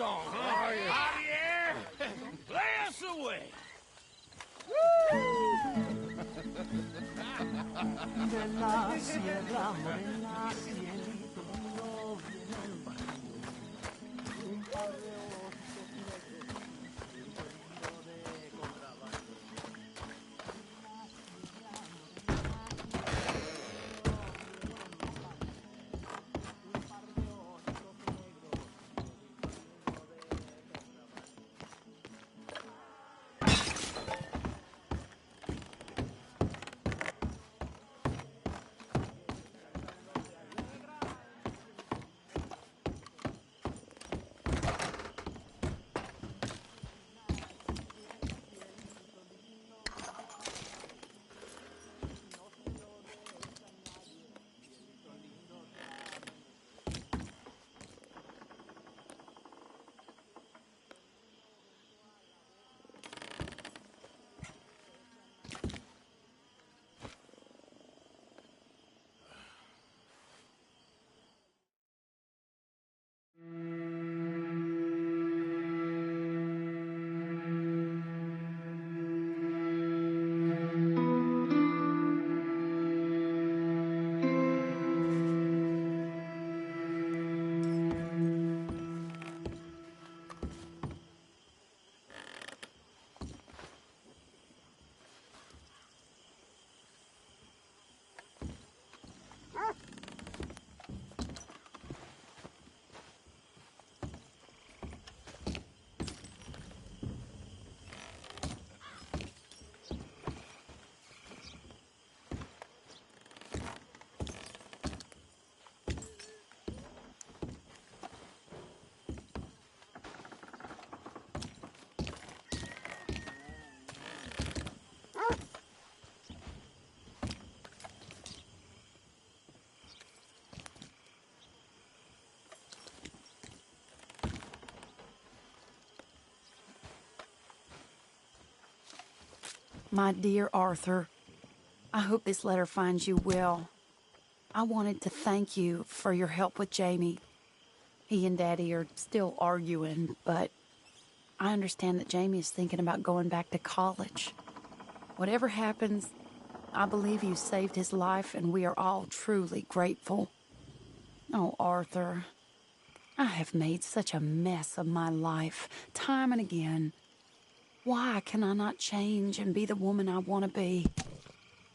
song, huh? Javier, play us away. De la sierra morena, cielito lindo, viene el barrio. Un par de ojitos negros, cielito lindo de contrabando. My dear Arthur, I hope this letter finds you well. I wanted to thank you for your help with Jamie. He and Daddy are still arguing, but I understand that Jamie is thinking about going back to college. Whatever happens, I believe you saved his life, and we are all truly grateful. Oh, Arthur, I have made such a mess of my life, time and again. Why can I not change and be the woman I want to be?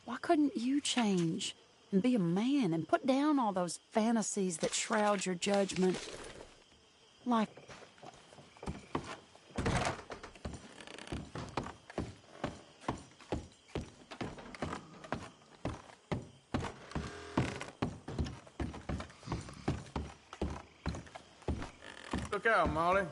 Why couldn't you change and be a man and put down all those fantasies that shroud your judgment? Like... Look out, Molly.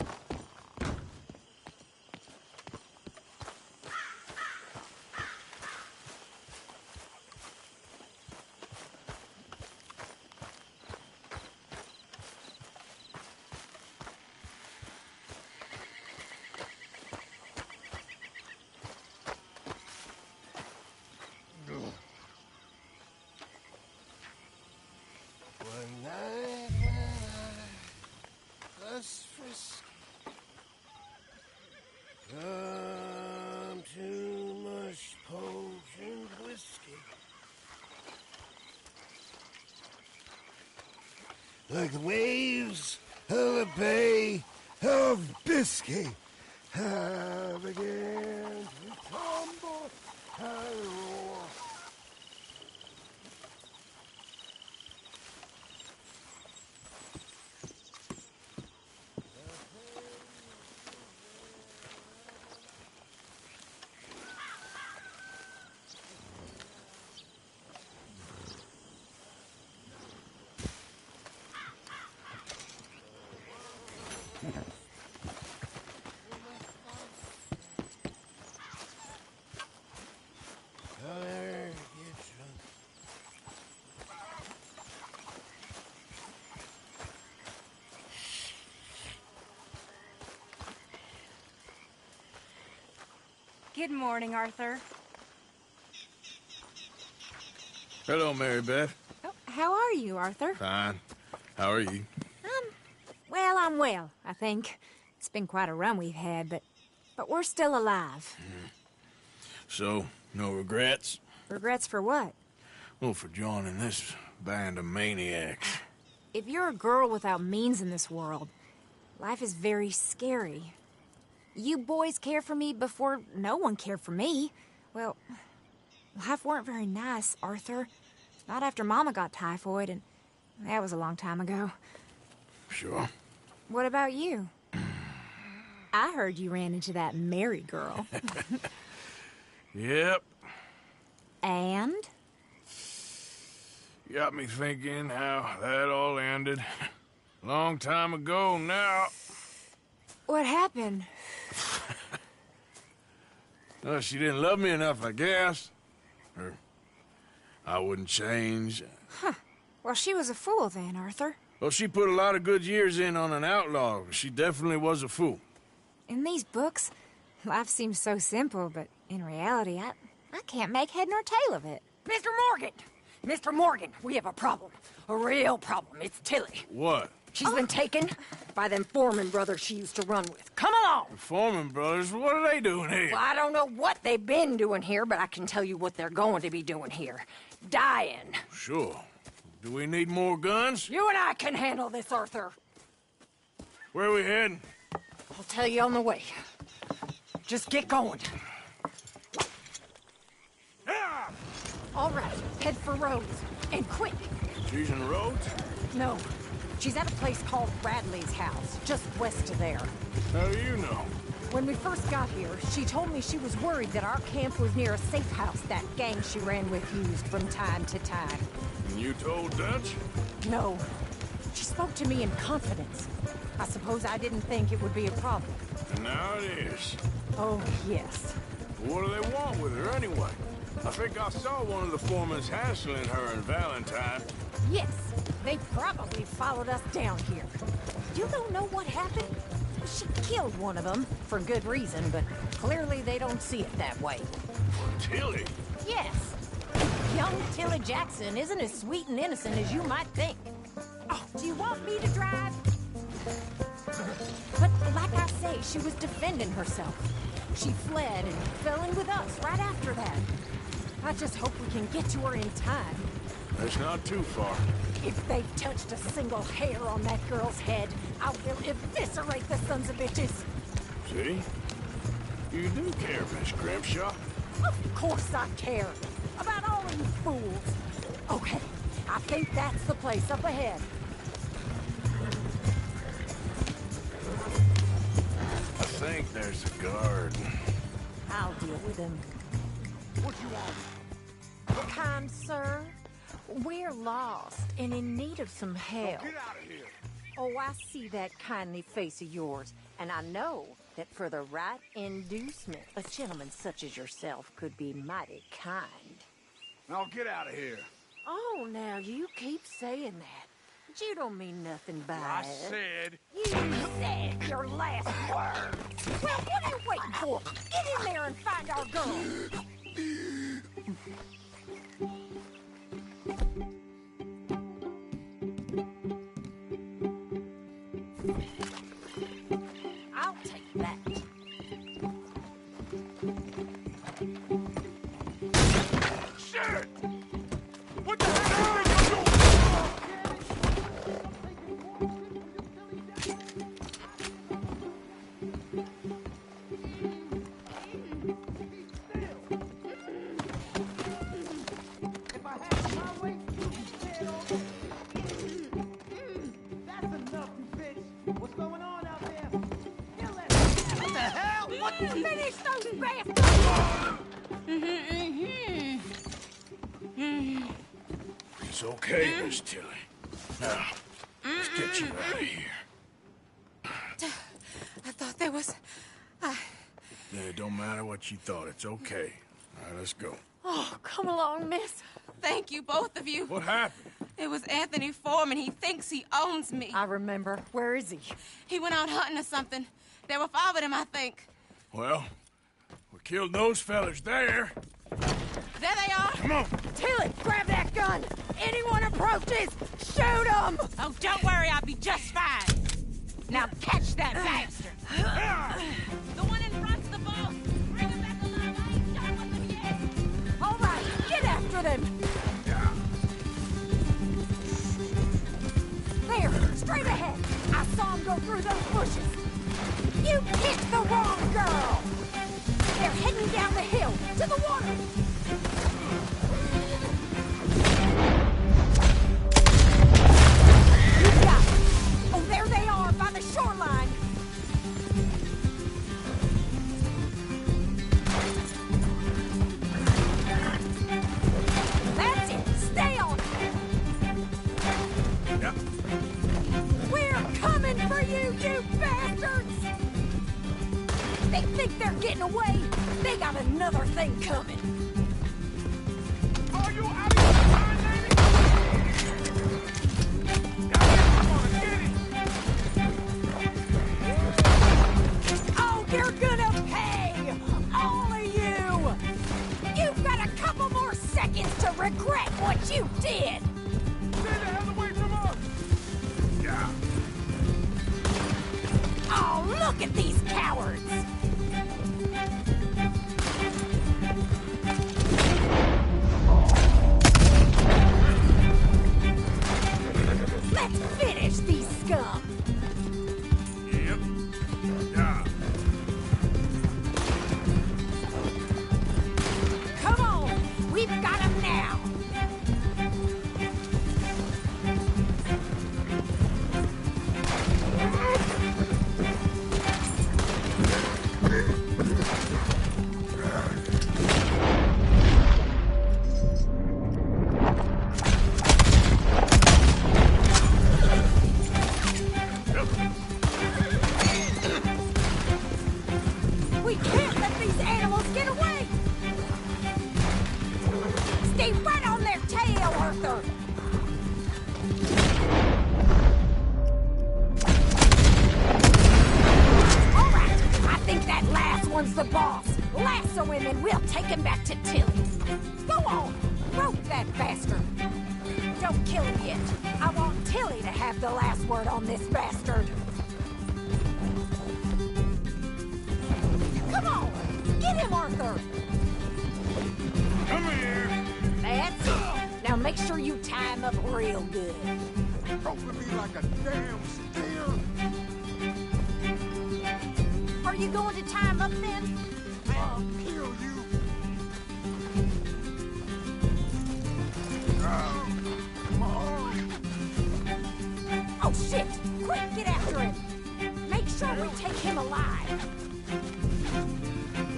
One night when I was frisky, too much potent whiskey, like the waves of the Bay of Biscay, I began to tumble and roar. Good morning, Arthur. Hello, Mary Beth. Oh, how are you, Arthur? Fine. How are you? Well, I'm well, I think. It's been quite a run we've had, but we're still alive. So, no regrets? Regrets for what? Well, for joining this band of maniacs. If you're a girl without means in this world, life is very scary. You boys cared for me before no one cared for me. Well, life weren't very nice, Arthur. Not after Mama got typhoid, and that was a long time ago. Sure. What about you? I heard you ran into that Mary girl. Yep. And? Got me thinking how that all ended. Long time ago now. What happened? Well, she didn't love me enough, I guess. Or I wouldn't change. Well, she was a fool then, Arthur. Well, she put a lot of good years in on an outlaw. She definitely was a fool. In these books, life seems so simple, but in reality, I can't make head nor tail of it. Mr. Morgan! Mr. Morgan, we have a problem. A real problem. It's Tilly. What? She's been taken by them Foreman brothers she used to run with. Come along! The Foreman brothers, what are they doing here? Well, I don't know what they've been doing here, but I can tell you what they're going to be doing here. Dying. Sure. Do we need more guns? You and I can handle this, Arthur. Where are we heading? I'll tell you on the way. Just get going. All right, head for Rhodes. And quick. She's in the roads? No, she's at a place called Bradley's house, just west of there. How do you know? When we first got here, she told me she was worried that our camp was near a safe house that gang she ran with used from time to time. And you told Dutch? No, she spoke to me in confidence. I suppose I didn't think it would be a problem. And now it is. Oh, yes. What do they want with her anyway? I think I saw one of the foremans hassling her and Valentine. Yes, they probably followed us down here. You don't know what happened? She killed one of them, for good reason, but clearly they don't see it that way. Tilly? Yes. Young Tilly Jackson isn't as sweet and innocent as you might think. Oh, do you want me to drive? But like I say, she was defending herself. She fled and fell in with us right after that. I just hope we can get to her in time. That's not too far. If they've touched a single hair on that girl's head, I will eviscerate the sons of bitches. See? You do care, Miss Grimshaw. Of course I care. About all of you fools. Okay, I think that's the place up ahead. I think there's a guard. I'll deal with him. What you want? Kind sir, we're lost and in need of some help. Get out of here. Oh, I see that kindly face of yours, and I know that for the right inducement, a gentleman such as yourself could be mighty kind. Now get out of here. Oh, now you keep saying that. But you don't mean nothing by I it. said... You said your last word. Well, what are you waiting for? Get in there and find our girl. I'll take that. Shit! What the hell are you doing? If I had my way, you'd be dead already. That's enough, you bitch. What's going on out there? Kill that. What the hell? What the? Finish those bastards! It's okay, Miss Tilly. Now, let's get you out of here. I thought there was... Yeah, it don't matter what you thought. It's okay. All right, let's go. Oh, come along, miss. Thank you, both of you. What happened? It was Anthony Foreman. He thinks he owns me. I remember. Where is he? He went out hunting or something. There were 5 of them, I think. Well, we killed those fellas there. There they are. Come on. Tilly, grab that gun! Anyone approaches, shoot them! Oh, don't worry. I'll be just fine. Now catch that bastard! The one in front's the boss. Bring him back alive. I ain't done with him yet. All right, get after them! There, straight ahead. I saw him go through those bushes. You picked the wrong girl! They're heading down the hill, to the water! You got it! Oh, there they are, by the shoreline! That's it! Stay on it! We're coming for you, you bastards! They think they're getting away. They got another thing coming. Are you out of your mind, lady? I wanna get it. Oh, you're gonna pay! All of you! You've got a couple more seconds to regret what you did! Stay the hell away from us! Yeah. Oh, look at these cowards! Let's finish these scum! Yep. Yeah. Come on! We've got them now! We can't let these animals get away! Stay right on their tail, Arthur! All right, I think that last one's the boss. Lasso him and we'll take him back to Tilly. Go on, rope that bastard. Don't kill him yet. I want Tilly to have the last word on this bastard. Come on, get him, Arthur. Come here. That's it. Now make sure you tie him up real good. Roping me like a damn steer. Are you going to tie him up then? I'll kill you. Come on. Oh shit! Quick, get after him. Make sure we take him alive.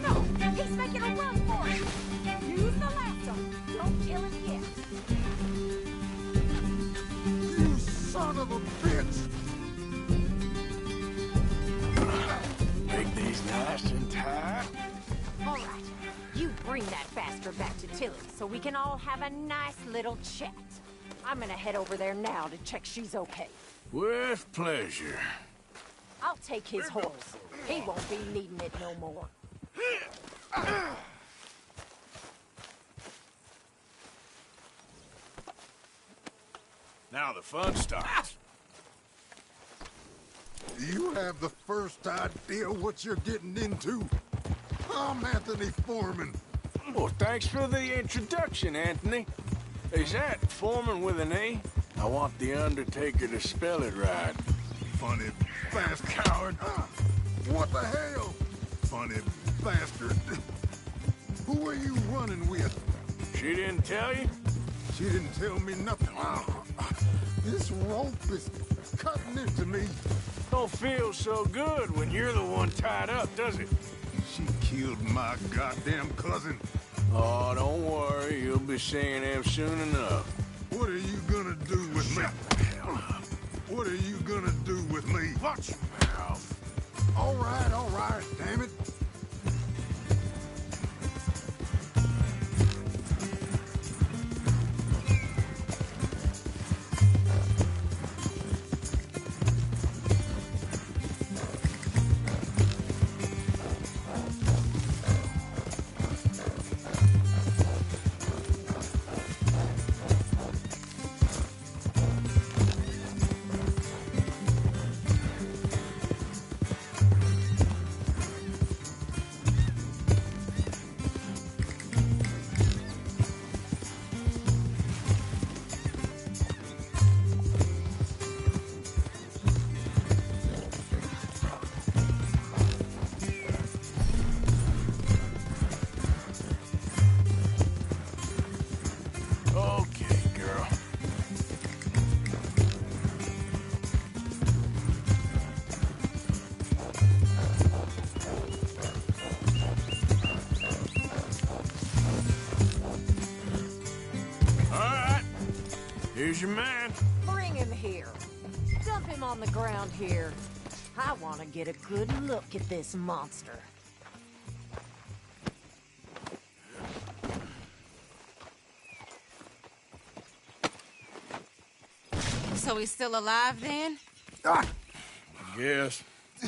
No, he's making a run for it. Use the lasso. Don't kill him yet. You son of a bitch. Make these nice and tight. All right, you bring that bastard back to Tilly so we can all have a nice little chat. I'm gonna head over there now to check she's okay. With pleasure. I'll take his horse. He won't be needing it no more. Now the fun starts. You have the first idea what you're getting into? I'm Anthony Foreman. Well, thanks for the introduction, Anthony. Is that Foreman with an A? I want the Undertaker to spell it right. Funny fast coward. What the hell? Funny bastard. Who are you running with? She didn't tell you? She didn't tell me nothing. This rope is cutting into me. Don't feel so good when you're the one tied up, does it? She killed my goddamn cousin. Oh, don't worry. You'll be seeing him soon enough. What are you gonna do with me? What are you gonna do with me? Watch your mouth. All right, damn it. Here's your man. Bring him here. Dump him on the ground here. I want to get a good look at this monster. So he's still alive then? Yes.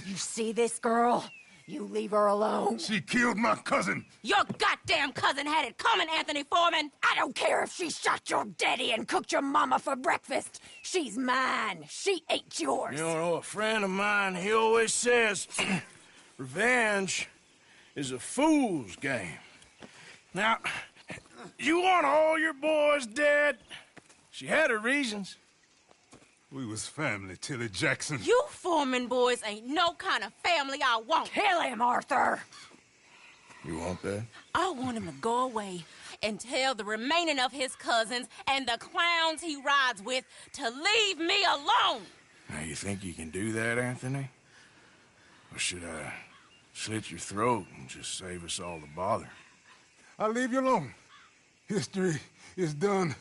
You see this girl? You leave her alone. She killed my cousin. Your goddamn cousin had it coming, Anthony Foreman! I don't care if she shot your daddy and cooked your mama for breakfast. She's mine. She ain't yours. You know, a friend of mine, he always says, revenge is a fool's game. Now, you want all your boys dead? She had her reasons. We was family, Tilly Jackson. You Foreman boys ain't no kind of family I want. Kill him, Arthur. You want that? I want him to go away and tell the remaining of his cousins and the clowns he rides with to leave me alone. Now, you think you can do that, Anthony? Or should I slit your throat and just save us all the bother? I'll leave you alone. History is done.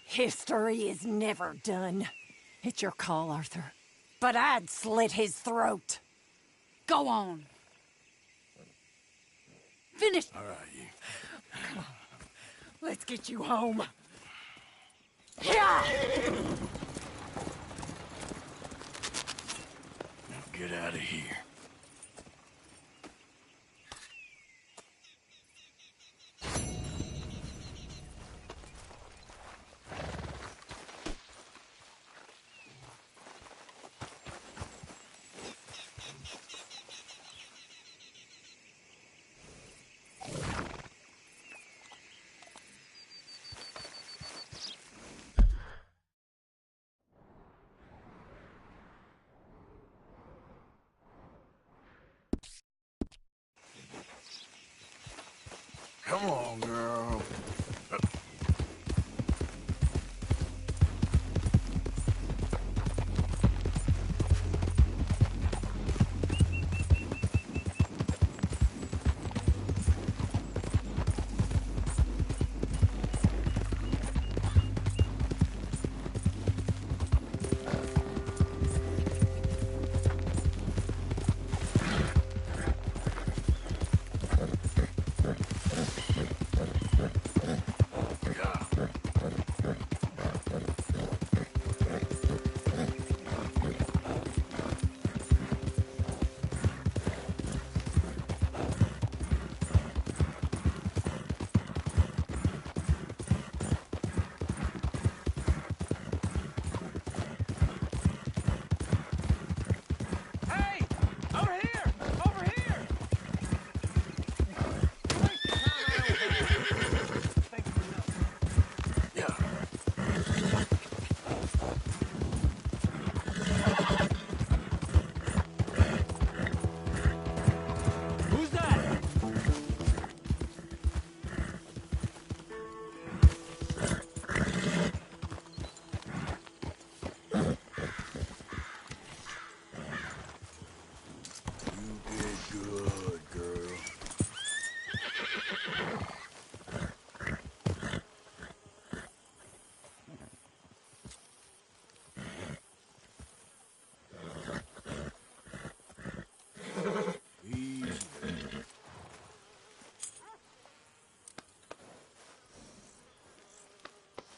History is never done. It's your call, Arthur. But I'd slit his throat. Go on. Finish. All right, you. Come on. Let's get you home. Yeah! Now get out of here. Come on, girl.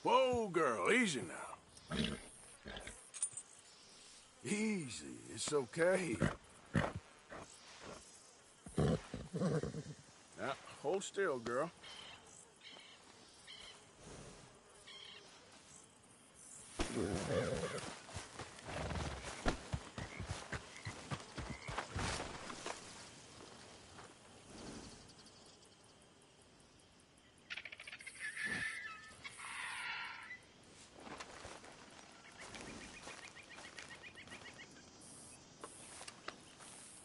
Whoa, girl, easy now. Easy, it's okay. Now, hold still, girl.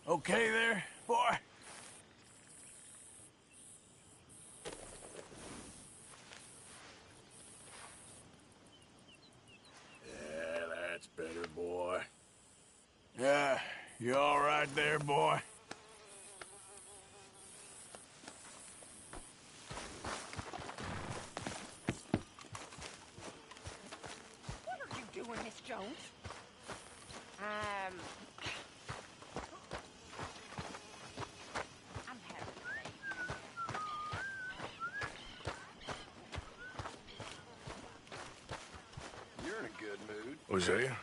Okay there, boy? Yeah, that's better, boy. Yeah, you all right there, boy? don't. I'm having a day. You're in a good mood. Hosea?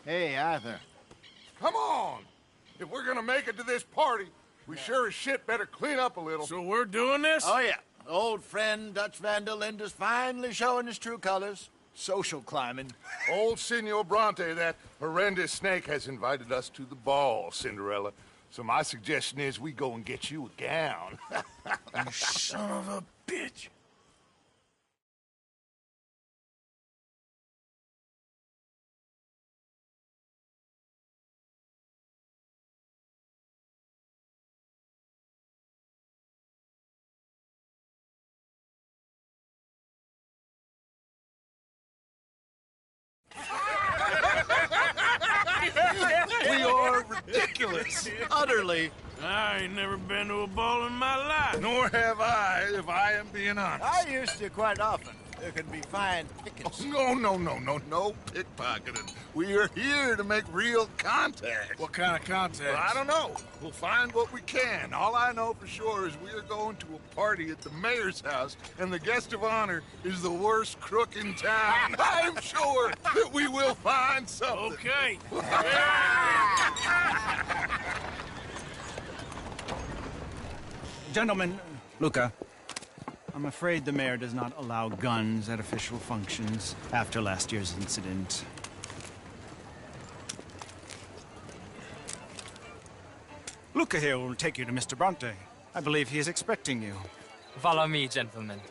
Hey, Arthur. Come on! If we're gonna make it to this party, we sure as shit better clean up a little. So we're doing this? Oh, yeah. Old friend Dutch Van der Linde's finally showing his true colors. Social climbing. Old Senor Bronte, that horrendous snake, has invited us to the ball, Cinderella. So my suggestion is we go and get you a gown. You son of a bitch. We are ridiculous. Utterly. I ain't never been to a ball in my life. Nor have I, if I am being honest. I used to quite often. There can be fine pickings. No pickpocketing. We are here to make real contact. What kind of contact? Well, I don't know. We'll find what we can. All I know for sure is we are going to a party at the mayor's house, and the guest of honor is the worst crook in town. I'm sure that we will find something. Okay. Gentlemen, Luca, I'm afraid the mayor does not allow guns at official functions after last year's incident. Luca here will take you to Mr. Bronte. I believe he is expecting you. Follow me, gentlemen.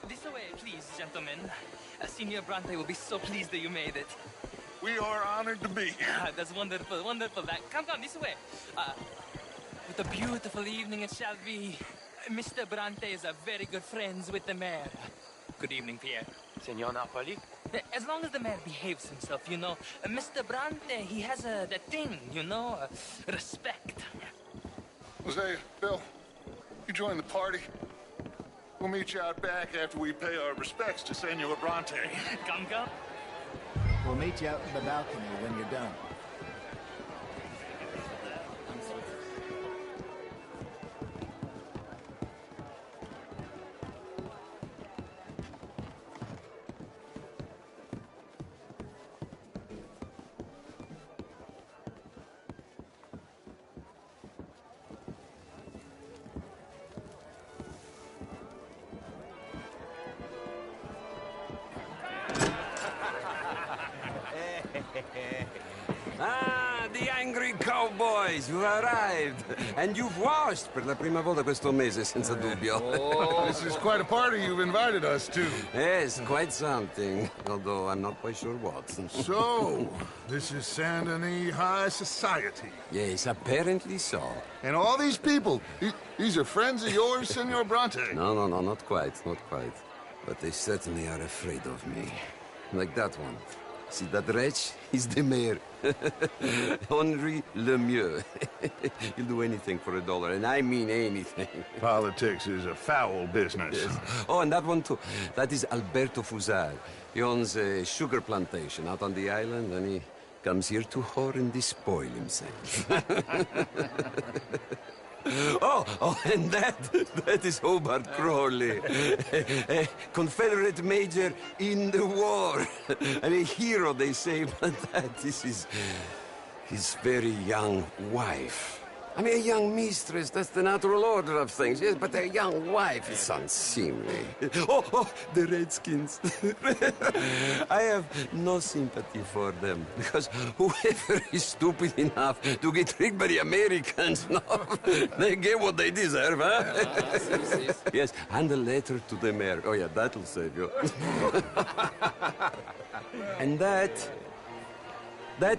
This way, please, gentlemen. Senior Bronte will be so pleased that you made it. We are honored to be here. That's wonderful, wonderful. Come, this way. What a beautiful evening it shall be. Mr. Bronte is a very good friends with the mayor. Good evening, Pierre. Senor Napoli? As long as the mayor behaves himself, you know. Mr. Bronte, he has that thing, you know, respect. Jose, Bill, you join the party. We'll meet you out back after we pay our respects to Senor Bronte. Come. We'll meet you out in the balcony when you're done. The angry cowboys, you arrived. And you've washed per la prima volta questo mese, senza dubbio. This is quite a party you've invited us to. Yes, quite something. Although I'm not quite sure what. So, this is Saint Denis High Society. Yes, apparently so. And all these people, these are friends of yours, Senor Bronte? No, not quite. But they certainly are afraid of me. Like that one. See that wretch? He's the mayor. Henri Lemieux. He'll do anything for $1, and I mean anything. Politics is a foul business. Yes. Oh, and that one too. That is Alberto Fusar. He owns a sugar plantation out on the island, and he comes here to whore and despoil himself. Oh, and that is Hobart Crawley, a Confederate major in the war, and a hero, they say, but that is his very young wife. I mean, a young mistress, that's the natural order of things, yes, but a young wife is unseemly. Oh, the Redskins. I have no sympathy for them, because whoever is stupid enough to get tricked by the Americans, no, they get what they deserve, huh? Yes, and a letter to the mayor. Oh, yeah, that'll save you. And that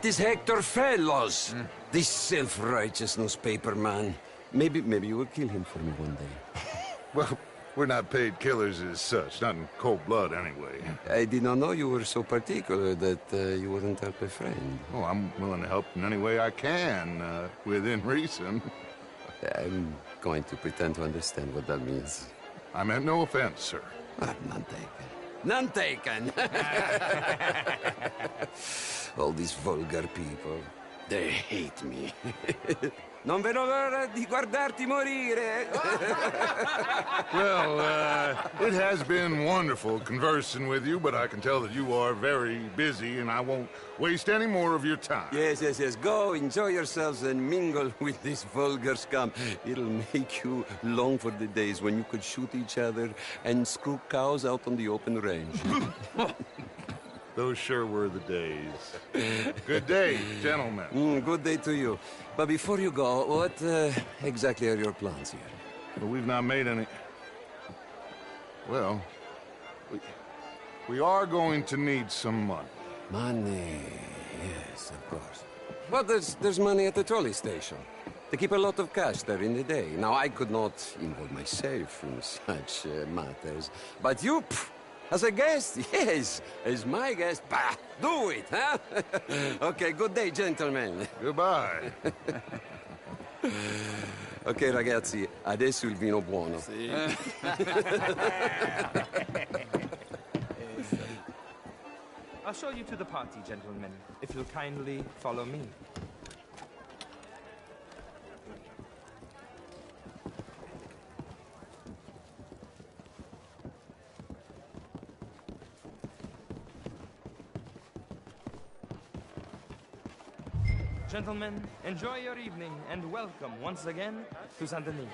is Hector Fellows. This self-righteous newspaper man. Maybe you will kill him for me one day. Well, we're not paid killers as such, not in cold blood anyway. I did not know you were so particular that you wouldn't help a friend. Oh, I'm willing to help in any way I can, within reason. I'm going to pretend to understand what that means. I meant no offense, sir. None taken. None taken. All these vulgar people, they hate me. Non vedo l'ora di guardarti morire. Well, it has been wonderful conversing with you, but I can tell that you are very busy, and I won't waste any more of your time. Yes. Go, enjoy yourselves and mingle with this vulgar scum. It'll make you long for the days when you could shoot each other and screw cows out on the open range. Those sure were the days. Good day, gentlemen. Good day to you. But before you go, what exactly are your plans here? Well, we've not made any... Well, we are going to need some money. Money, yes, of course. Well, there's money at the trolley station. They keep a lot of cash there in the day. Now, I could not involve myself in such matters. But you, as a guest, yes, as my guest, bah, do it, huh? Okay, good day, gentlemen. Goodbye. Ok, ragazzi, adesso il vino buono. I'll show you to the party, gentlemen, if you'll kindly follow me. Gentlemen, enjoy your evening and welcome once again to Saint Denis.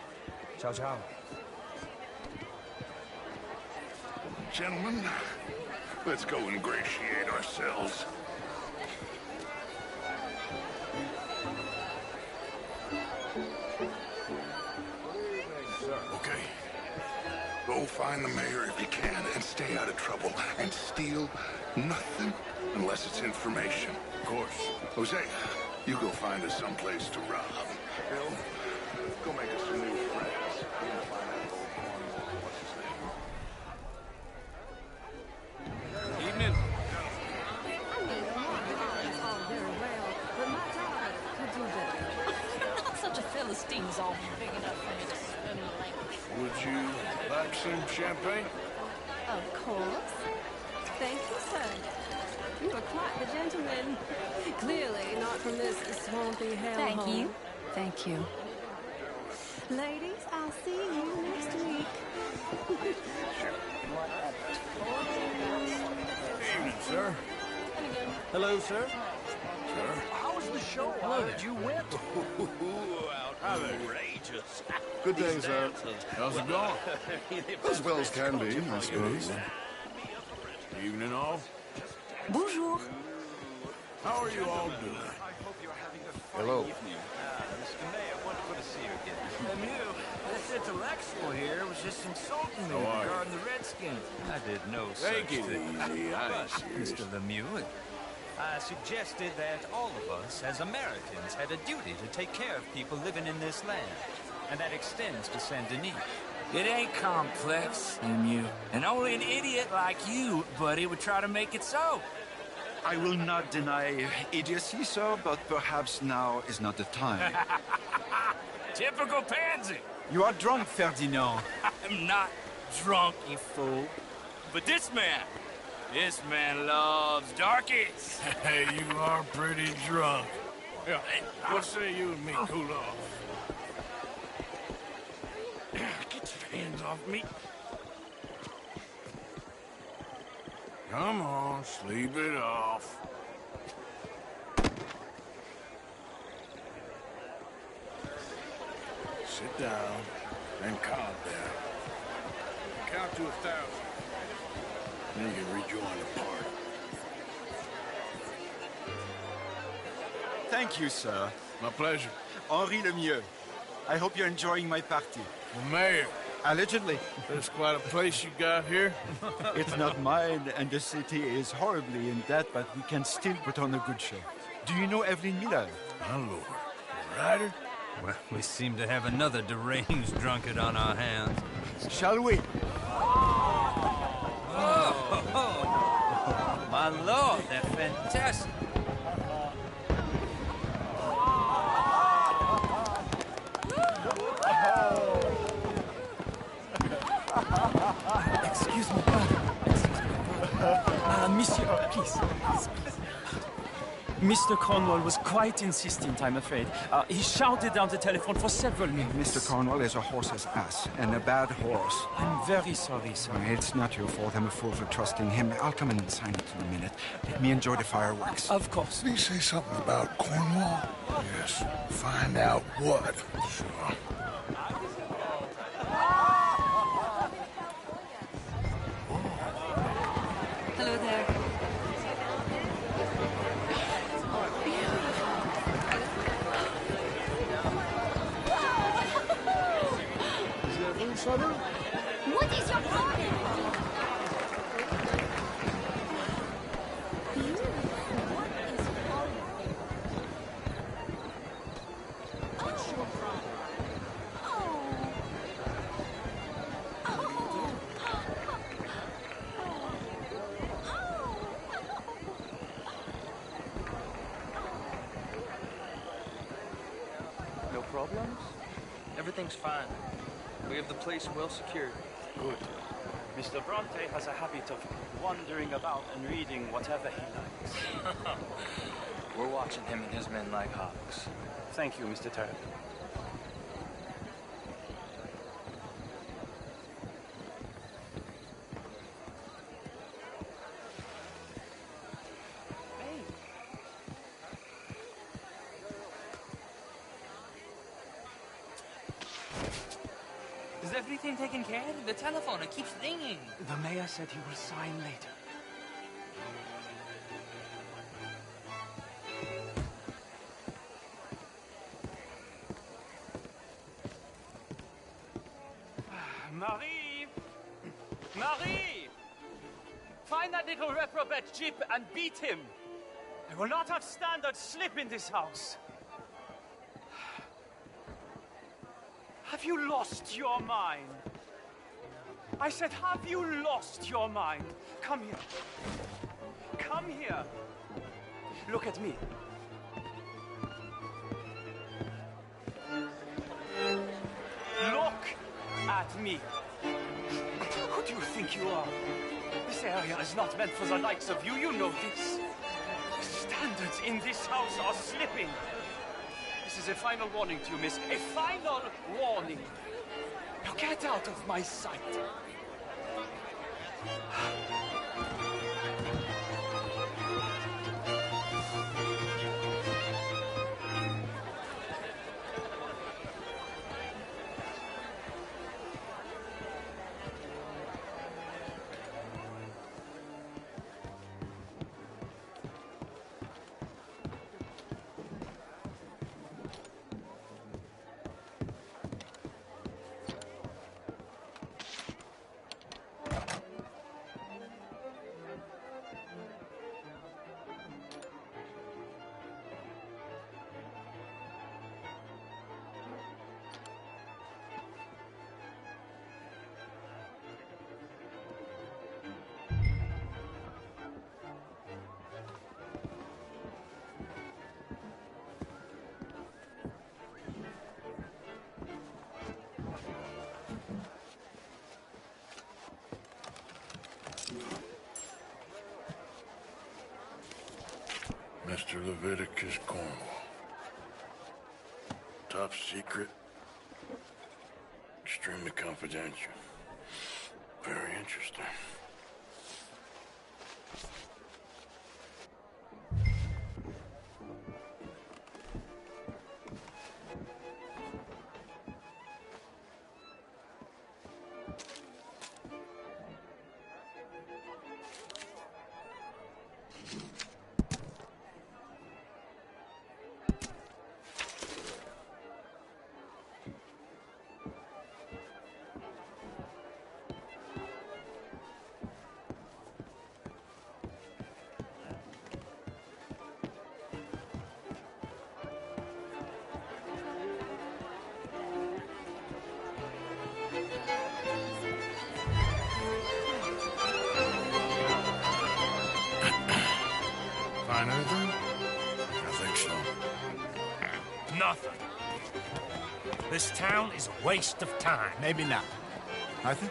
Ciao, ciao. Gentlemen, let's go ingratiate ourselves. Okay. Go find the mayor if you can and stay out of trouble. And steal nothing unless it's information. Of course. Jose, you go find us someplace to rob. Bill, go make us some new friends. Evening. Such a Philistine's all big enough for me to spin the language. Would you like some champagne? Of course. Thank you, sir. You are quite the gentleman. Clearly not from this swampy hellhole. Thank you. Thank you. Ladies, I'll see you next week. Evening, sir. Hello, sir. Sir. How was the show? I heard you went. Outrageous. Good day, sir. How's it going? As well as can be, I suppose. Evening, all. Bonjour. How are you all doing? Hello. Mr. Mayor, wonderful to see you again. Lemieux, this intellectual here was just insulting me How are you? regarding the Redskins. I did no Take such it thing. easy. I ain't But, serious. Mr. Lemieux, I suggested that all of us, as Americans, had a duty to take care of people living in this land. And that extends to Saint Denis. It ain't complex, Lemieux. And only an idiot like you, buddy, would try to make it so. I will not deny idiocy, sir, but perhaps now is not the time. Typical pansy. You are drunk, Ferdinand. I'm not drunk, you fool. But this man loves darkies. Hey, you are pretty drunk. Yeah, what say you and me cool off? Get your hands off me. Come on, sleep it off. Sit down and calm down. Count to 1,000. Then you can rejoin the party. Thank you, sir. My pleasure. Henri Lemieux. I hope you're enjoying my party. The mayor. Allegedly. That's quite a place you got here. It's not mine, and the city is horribly in debt, but we can still put on a good show. Do you know Evelyn Miller? My lord. The writer? Well, we seem to have another deranged drunkard on our hands. Shall we? Oh, my lord, they're fantastic. Excuse me. Monsieur, please. Mr. Cornwall was quite insistent, I'm afraid. He shouted down the telephone for several minutes. Mr. Cornwall is a horse's ass, and a bad horse. I'm very sorry, sir. It's not your fault. I'm a fool for trusting him. I'll come in and sign it in a minute. Let me enjoy the fireworks. Of course. Did he say something about Cornwall? Yes. Find out what. Sure. Hello there. What is your problem? What's your problem? No problems? Everything's fine. We have the place well secured. Good. Mr. Bronte has a habit of wandering about and reading whatever he likes. We're watching him and his men like hawks. Thank you, Mr. Turk. Is everything taken care of? The telephone, it keeps ringing. The mayor said he will sign later. Marie! Marie! Find that little reprobate Jip and beat him. I will not have standard slip in this house. Have you lost your mind? I said, have you lost your mind? Come here. Come here. Look at me. Look at me. Who do you think you are? This area is not meant for the likes of you. You know this. The standards in this house are slipping. This is a final warning to you, miss. A final warning. Now get out of my sight. Mr. Leviticus Cornwall. Top secret. Extremely confidential. Very interesting. Find anything? I think so. Nothing. This town is a waste of time. Maybe not. Arthur?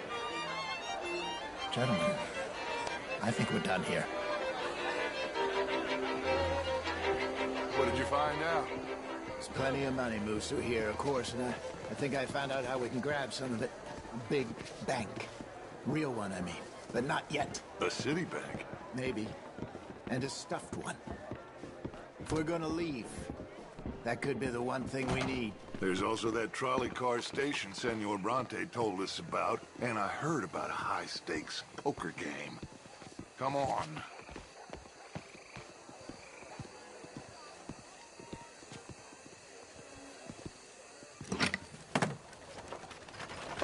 Gentlemen, I think we're done here. What did you find out? There's plenty of money moves through here, of course, and I think I found out how we can grab some of it. A big bank. Real one, I mean. But not yet. A city bank? Maybe. And a stuffed one. If we're gonna leave, that could be the one thing we need. There's also that trolley car station Senor Bronte told us about, and I heard about a high-stakes poker game. Come on.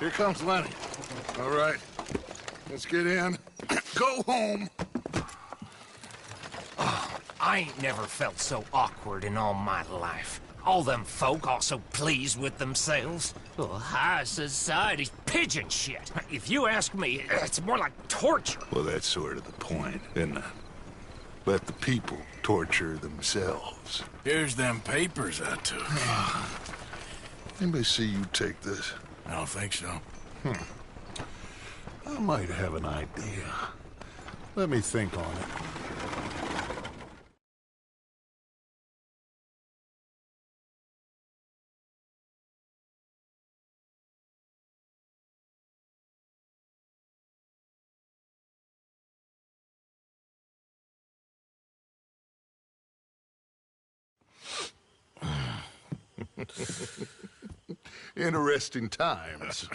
Here comes Lenny. All right, let's get in. Go home. Oh, I ain't never felt so awkward in all my life. All them folk all so pleased with themselves. Oh, high society's pigeon shit. If you ask me, it's more like torture. Well, that's sort of the point, isn't it? Let the people torture themselves. Here's them papers I took. Anybody see you take this? I don't think so. I might have an idea. Let me think on it. Interesting times.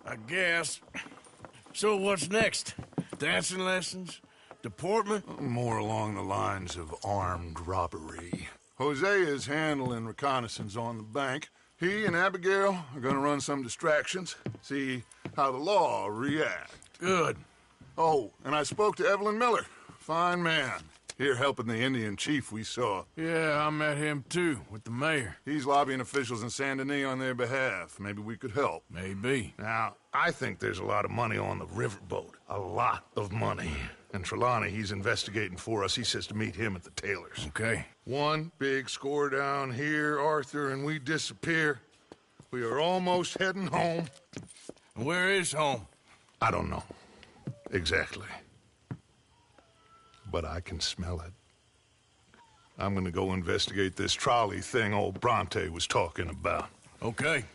I guess. So what's next? Dancing lessons? Deportment? More along the lines of armed robbery. Hosea is handling reconnaissance on the bank. He and Abigail are gonna run some distractions, see how the law reacts. Good. Oh, and I spoke to Evelyn Miller. Fine man. Here helping the Indian chief we saw. Yeah, I met him too, with the mayor. He's lobbying officials in Saint Denis on their behalf. Maybe we could help. Maybe. Now, I think there's a lot of money on the riverboat. A lot of money. And Trelawney, he's investigating for us. He says to meet him at the Taylor's. Okay. One big score down here, Arthur, and we disappear. We are almost heading home. Where is home? I don't know. Exactly. But I can smell it. I'm gonna go investigate this trolley thing old Bronte was talking about. Okay.